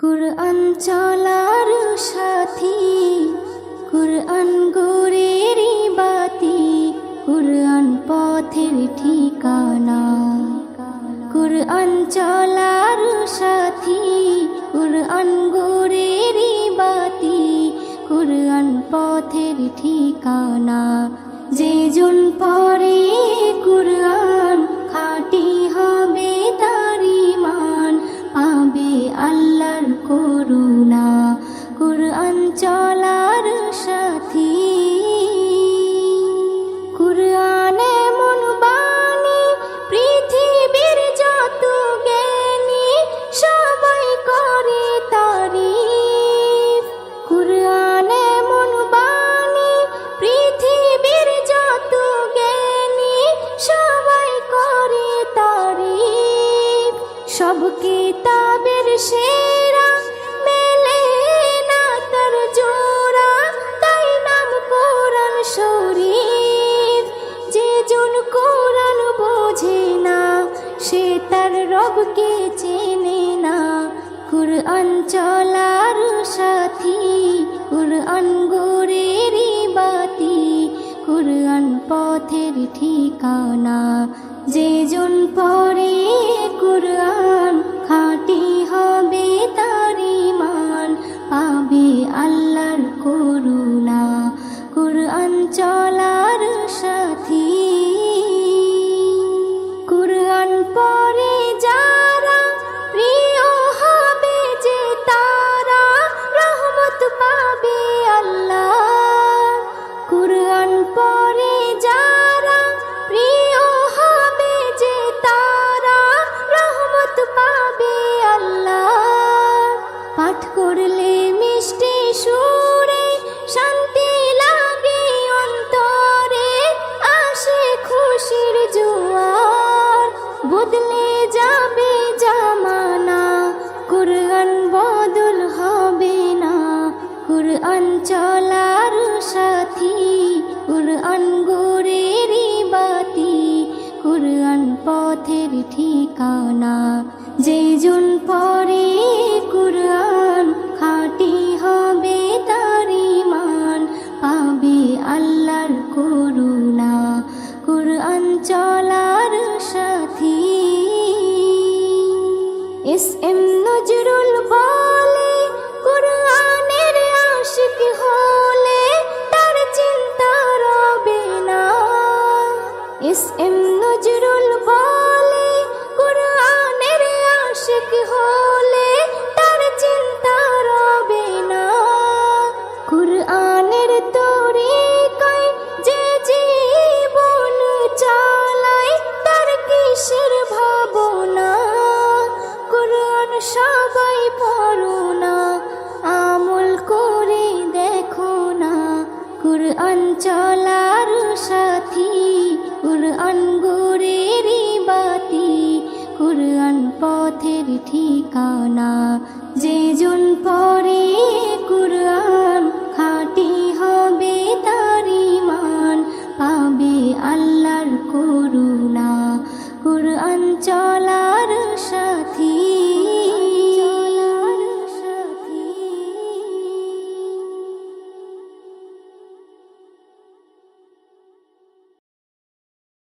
কুরআন চলার সাথী, কুরআন গোরের বাতি, কুরআন পথের ঠিকানা। কুরআন চলার সাথী, কুরআন গোরের বাতি, কুরআন পথের ঠিকানা। যে জন পড়ে কুরআন খাঁটি হবে তার ঈমান, পাবে আল্লাহর করুণা। কুরআন চলার সাথী। কুরআন এমন বাণী, পৃথিবীর যত জ্ঞানী সবাই করে তারিফ। কুরআন এমন বাণী, পৃথিবীর যত জ্ঞানী সবাই করে তারিফ। সব কিতাবের সেরা, মেলে না তার জোড়া, তাই নাম কোরআন শরীফ। যে জন কোরআন বোঝে না, সে তার রবকে চেনে না। কুরআন চলার সাথী, কুরআন গোরের বাতি, কুরআন পথের ঠিকানা। যে জন পড়ে কুরআন খাঁটি হবে তার ঈমান, পাবে আল্লাহর করুণা। কুরআন চলার সাথী। কুরআন পড়ে যারা, প্রিয় হবে যে তারা, রহমত পাবে আল্লাহ। কুরআন পড়ে যারা, প্রিয় হবে যে তারা, রহমত পাবে আল্লাহ। পাঠ করলে মিষ্টি সুরে, শান্তি লাগে অন্তরে, আসে খুশির জোয়ার, বদলে যাবে জামানা, কুরআন বদল হবে না। কুরআন চলার সাথী, কুরআন গোরের বাতি, কুরআন পথের ঠিকানা। যে জন পড়ে কুরআন খাঁটি হবে তার ঈমান, পাবে আল্লাহর করুণা। কুরআন চলার সাথী। এস.এম. নজরুল বলে, কুরআনের আশিক হলে তার চিন্তা রবে না। এস.এম. নজরুল বলে, কুরআনের আশিক হলে তার চিন্তা রবে না। কুরআনের তরিকায় যে জীবন চালায়, তার কিসের ভাবনা। কুরআন সবাই পড়ো না, আমল করে দেখো না। কুরআন চলার সাথী, কুরআন গোরের বাতি, কুরআন পথের ঠিকানা। যে জন পড়ে কুরআন খাঁটি হবে তার ঈমান, পাবে আল্লাহর করুণা। কুরআন